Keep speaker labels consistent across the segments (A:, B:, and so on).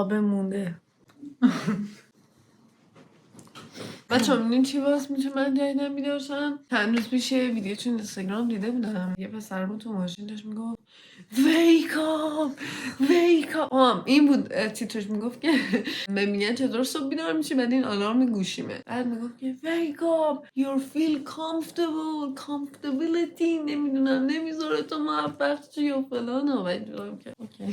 A: آب مونده.
B: بچه میدونی چی باز میشه من جدیدن بیدار شدم؟ چند روز پیش یه ویدیو چون اینستاگرام دیده بودم، یه پسر بود تو ماشین داشت میگفت ویکام ویکام. این بود تیترش، میگفت که به میگن چطور صبح بیدار میشی، بعد این آلارم گوشیمه، بعد میگفت که ویکام you feel comfortability نمیدونم نمیذاره تو موفق چی و فلان و باید که اوکی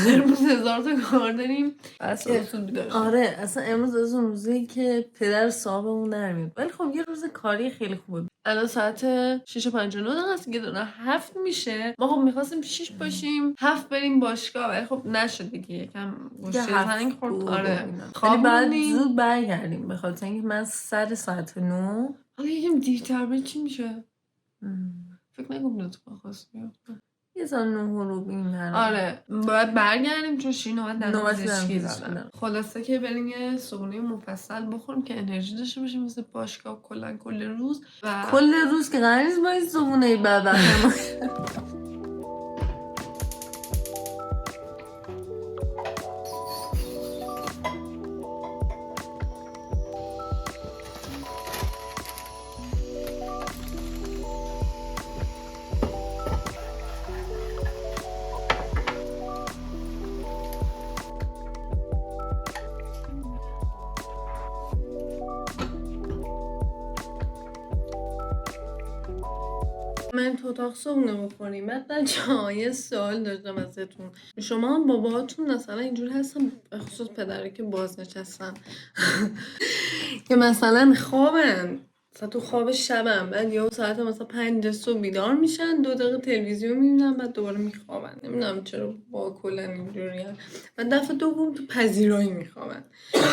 B: امروز 1000 تا کار داریم بس اصول بیدار شدم.
A: آره اصلا امروز از اون روزی که پدر صاحبمون نرمید، ولی خب یه روز کاری خیلی خوبه.
B: الان ساعت 6:59 هست دیگه، داره 7 میشه. ما خب میخواستیم 6 باشیم 7 بریم باشگاه، ولی خب نشد دیگه، یکم گوشه زنگ خورد. آره
A: خیلی بعد زود برگردیم به خاطر اینکه من سر ساعت 9
B: حالا یکم دیرتر بریم چی میشه؟ فکر نکنم اتفاق خاصی بیفته.
A: یه سال 9 رو بیم.
B: آره باید برگردیم چون شیر نوبت
A: نوبت
B: پزشکی
A: پزشکی
B: زدن. خلاصه که بریم یه صبحونه مفصل بخوریم که انرژی داشته باشیم مثل باشگاه کل روز و
A: کل روز که قرار نیست با این صبحونه بدبخت.
B: من تو اتاق صبحونه بخوریم. بعد بچه‌ها یه سوال داشتم ازتون، شما هم باباهاتون مثلا اینجور هستن، به خصوص پدره که بازنشستن که مثلا خوابن، مثلا تو خواب شبم، بعد یه ساعت مثلا 5 صبح بیدار میشن، 2 دقیقه تلویزیون میبینن، بعد دوباره میخوابن. نمیدونم چرا با کلا اینجوری هست. بعد دفعه دوم تو پذیرایی میخوابن.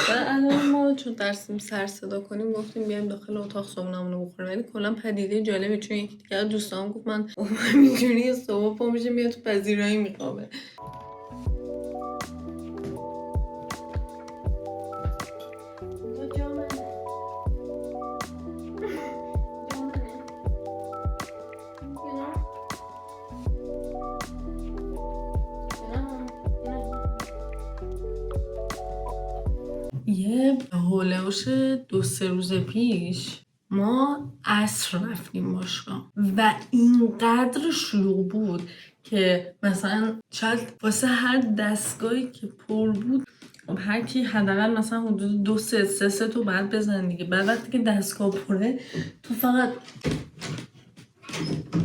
B: بعد الان ما چون ترسیم سر صدا کنیم گفتیم بیایم داخل اتاق صبحونه‌مون بخوریم، ولی کلا پدیده جالبه، چون یکی دیگه از دوستام گفت من اینجوری صبح پا میشه میاد تو پذیرایی میخوابه. یه هولوش 2-3 روز پیش ما عصر رفتیم باشگاه و اینقدر شلوغ بود که مثلا شاید واسه هر دستگاهی که پر بود هر کی حداقل مثلا حدود 2-3 تو بعد بزن دیگه. بعد وقتی که دستگاه پره تو فقط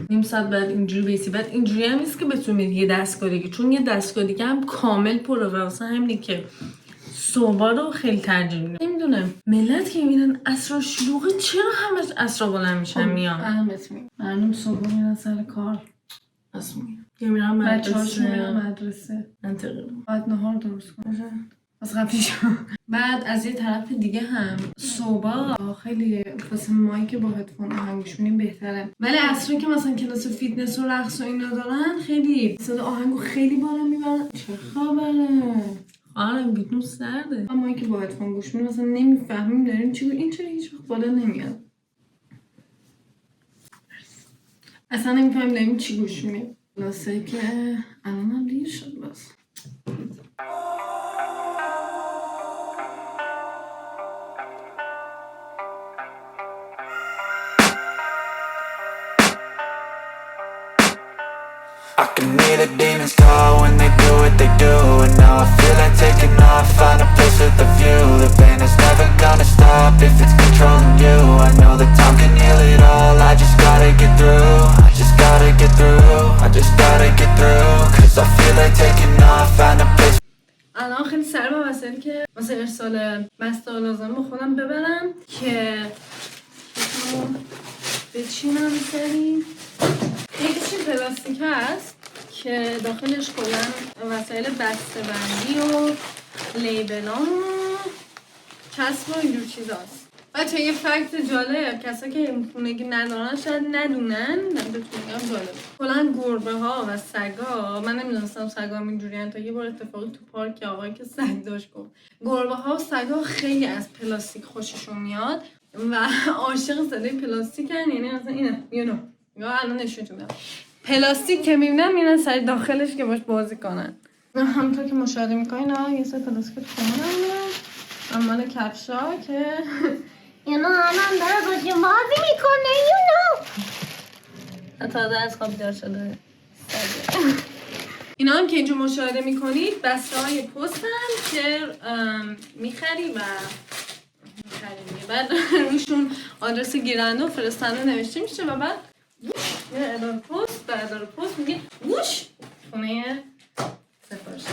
B: نیم ساعت بعد اینجوری بیسی. بعد اینجوری هم نیست که بتونی یه دستگاه دیگه، چون یه دستگاه دیگه هم کامل پره و واسه همینه که صبح رو خیلی ترجیح میدم. نمیدونم ملت که میبینن عصر شلوغه چرا همش عصر بلند میشن میان.
A: اهمیت میدم.
B: مردم صبح میرن سر کار،
A: اصلا میگم
B: یا میرن مدرسه
A: منطقی
B: بعد نهار درست کنن از قبلش. بعد از یه طرف دیگه هم صبح خیلی واسه مایی که با هدفون آهنگ گوش میدیم بهتره، ولی عصری که مثلا کلاس فیتنس و رقص و اینا دارن خیلی صدا آهنگو خیلی بالا میبرن. چه خبره؟ آره بیتون سرده. ما که با هدفون گوش میدیم مثلا نمیفهمیم داریم چی این چرا هیچ وقت بالا نمیاد، اصلا نمیفهمیم داریم چی گوش میدیم. خلاصه که الان هم دیر شد بس.
C: I can hear the demons call when they do what they do. And now I feel like taking off, find a place with a view. The pain is never gonna stop if it's controlling you. I know that time can heal it all, I just gotta get through. I just gotta get through, I just gotta get through. Cause I feel like taking off, find a place. الان خیلی سر به مسئله که واسه ارسال بسته لازم با خودم ببرم که بچینم سری. یک چیز پلاستیک هست که داخلش کلا وسایل بسته بندی و لیبلان و چسب و اینجور چیزاست. بچه یه فکت جالب، کسا که خونگی ندارن شاید ندونن، بهتون میگم جالب. کلا گربه ها و سگا، من نمیدونستم سگا هم اینجوری تا یه بار اتفاقی تو پارک آقایی که سگ داشت گفت گربه ها و سگا خیلی از پلاستیک خوششون میاد و عاشق صدای پلاستیک هن. یعنی مثلا اینه یا الان نشونتون میدم پلاستیک که میبینن میرن سر داخلش که باش بازی کنن.
B: همونطور که مشاهده میکنین یه سه تا دسکت خونم مال کفشا که
C: یونو الان داره با بازی میکنه یونو.
B: تازه از خواب بیدار شده. اینا هم که اینجا مشاهده میکنید بسته های پستن که میخری و بعد روشون آدرس گیرنده و فرستنده نوشته میشه و بعد میره اداره پست و اداره پست میگه ووش خونه سفارش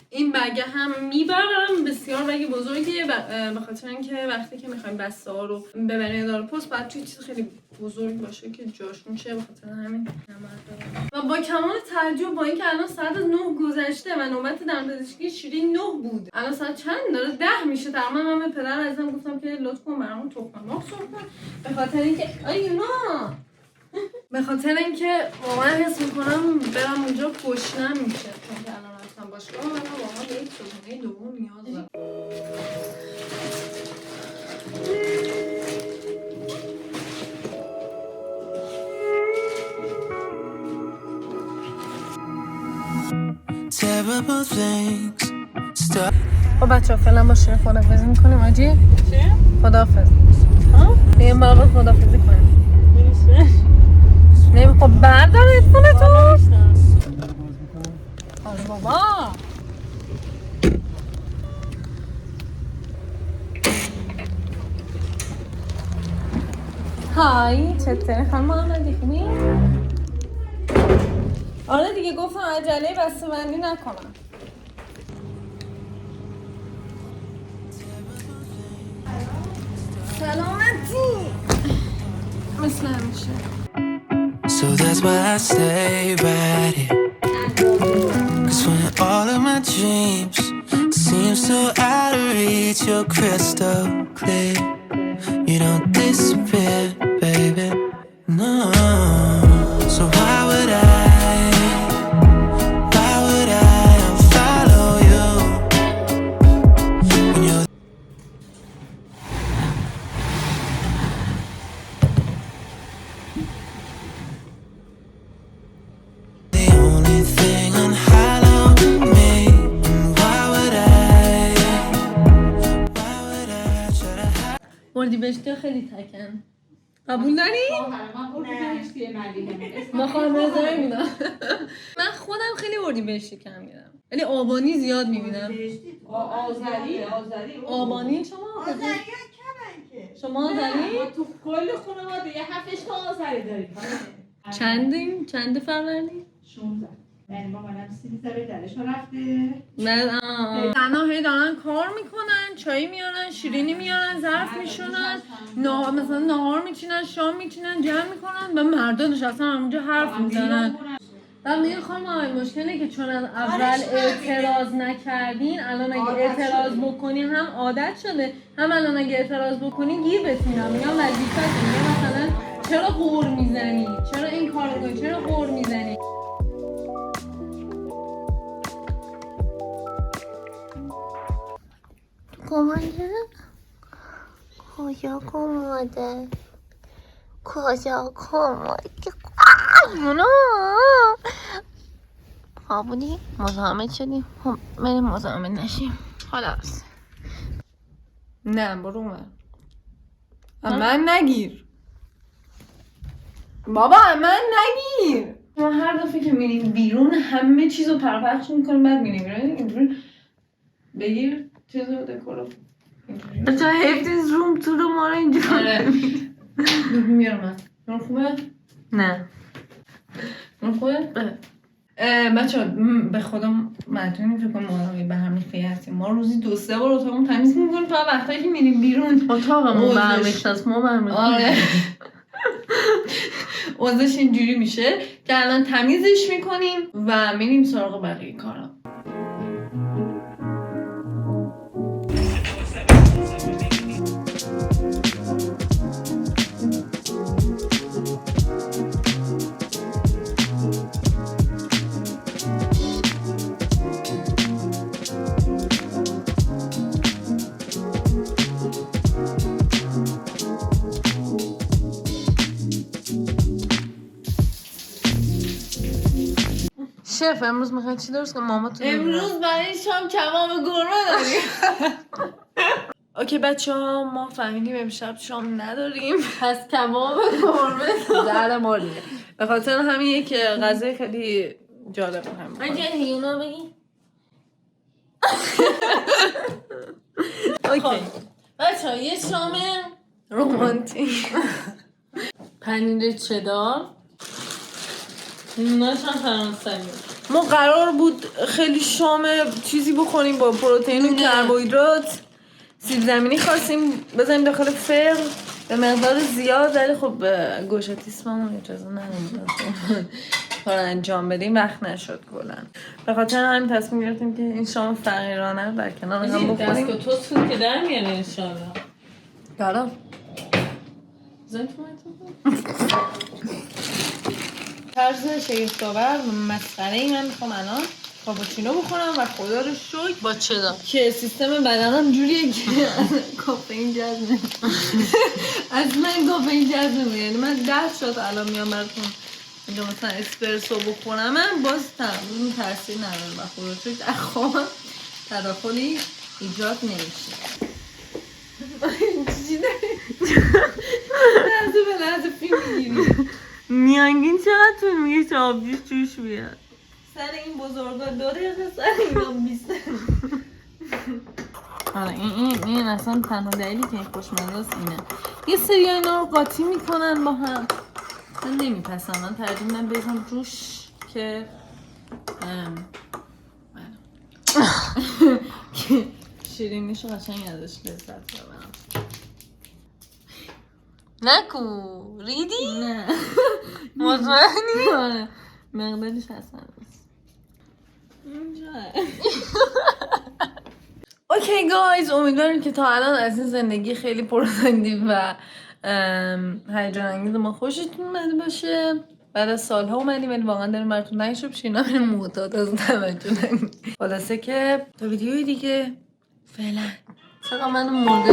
B: این بگه هم میبرم بسیار بگه بزرگیه به خاطر اینکه وقتی که میخوایم بسته ها رو ببریم اداره پست باید توی چیز خیلی بزرگ باشه که جاشون شه به خاطر همین و با کمال تعجب با اینکه الان ساعت 9 گذشته و نوبت دندانپزشکی شیرین 9 بود الان ساعت چند داره 10 میشه تقریبا من به پدر عزیزم گفتم که لطف کن برامون تخم مرغ سرخ کن به خاطر اینکه اینا به خاطر اینکه واقعا حس میکنم برم اونجا گشنم میشه چون که الان رفتم باشگاه و من واقعا به یک صبحونه دوم نیاز دارم. خب بچه ها فعلا با شیرین خدافزی میکنیم آجی؟ چه؟ خدافز بگیم برای خدافزی کنیم نمی خب بردار ایفونه تو آره بابا های چطوری خانم محمدی خوبی؟ آره دیگه گفتم عجله بسته بندی نکنم سلامتی مثل همیشه
D: So that's why I stay right here. Cause when all of my dreams seem so out of reach, you're crystal clear. You don't disappear, baby. No. So why would I follow you when you're the only thing on hollow me? And why would I try to hide?
B: اردیبهشتی خیلی تکن قبول داری؟ ما خواهم رضایی میدم من خودم خیلی اردیبهشتی کم میدم ولی آبانی زیاد میبینم آبانی شما آذری؟
E: تو کل خانواده یه 7 تا آذری داریم.
B: چند فروردین؟
E: 16. یعنی مامانم 13 درشون رفته.
B: زنها هی دارن کار میکنن چایی میارن شیرینی میارن ظرف میشونن مثلا نهار میچینن شام میچینن جمع میکنن و مردا نشستن اونجا حرف میزنن و میگه خانم آقای مشکلی که چون از اول اعتراض نکردین الان اگه اعتراض بکنی هم عادت شده هم الان اگه اعتراض بکنی گیر بهت میدم میگم وظیفته میگم مثلا چرا قور میزنی چرا این کارو میکنی چرا قور میزنی
C: کماده؟ کجا کماده؟ کجا کماده؟ یونو خوابونی؟ مزاحمت شدیم؟ خب بریم مزاحمت نشیم خلاص
B: نه برو من نگیر بابا من نگیر ما هر دفعه که میریم بیرون همه چیزو پرپخش میکنیم بعد میریم بیرون بگیر چیزو دکورو
A: بچه حیفتیز روم تو رو ما رو اینجا
B: میارم من خوبه؟
A: نه
B: خوبه؟ بچه به خدا مدونی فکر کنم ما به هم ریخته هستیم ما روزی 2-3 بار اتاقمون تمیز میکنیم تا وقتایی که میریم بیرون
A: اتاقمون به هم ریخته است ما به هم
B: آره اوضاعش اینجوری میشه که الان تمیزش میکنیم و میریم سراغ بقیه کارا شف امروز میخوای چی درست کنم؟ ماماتون
A: امروز برای شام کباب گرمه داریم.
B: اوکی بچه ها ما فهمیدیم امشب شام نداریم.
A: پس کباب گرمه
B: در موردیه به خاطر همین که غذای خیلی جالب هم
A: من جای هیونا بگی.
B: اوکی
A: بچه ها یه شام
B: رومانتیک.
A: پنیر چدار هیوناش هم فرانسوی.
B: ما قرار بود خیلی شام چیزی بخوریم با پروتئین و کربوهیدرات. سیب زمینی خواستیم بزنیم داخل فرن به مقدار زیاد، ولی خب گوشتیسممون اجازه نداد کار انجام بدیم، وقت نشد کلا. به خاطر همین تصمیم گرفتیم که این شام فقیرانه رو در کنار هم بخوریم.
A: دست و توست که در میاره انشالله.
B: دارم
A: زن تومتون طرز شگفت‌آور و مسخره‌ای من میخوام الان کاپوچینو بخورم و خدا رو شکر
B: با چدا
A: که سیستم بدنم جوریه که کافئین جذب اصلا کافئین جذب نمی‌کنه. یعنی من 10 شات الان میام براتون اینجا مثلا اسپرسو بخورم من باز اون تاثیر نداره و خدا رو شکر در خوابم تداخلی ایجاد نمیشه. چی داری؟ لحظه به لحظه فیلم میگیری.
B: میانگین چقدر طول میگه تا آبجوش جوش بیاد؟
A: سر این بزرگا 2 دقیقه سر اینا 20
B: آره این اصلا تنها دلیلی که این خوشمزه است اینه. یه سری اینا رو قاطی میکنن با هم، من نمیپسم. من ترجیح میدم بریزم روش که که شیرینیشو قشنگ ازش لذت ببرم.
A: نکو ریدی؟
B: نه
A: مطمئنی؟
B: آره مقدارش هست هنوز اینجا. اوکی گایز، امیدواریم که تا الان از این زندگی خیلی پررنگی و هیجان انگیز ما خوشتون اومده باشه. بعد از سالها اومدیم ولی واقعا داریم براتون نشو پیشینا بریم معتاد از توجه نگیم. خلاصه که تا ویدیوی دیگه فعلا
A: چقدر منو مرده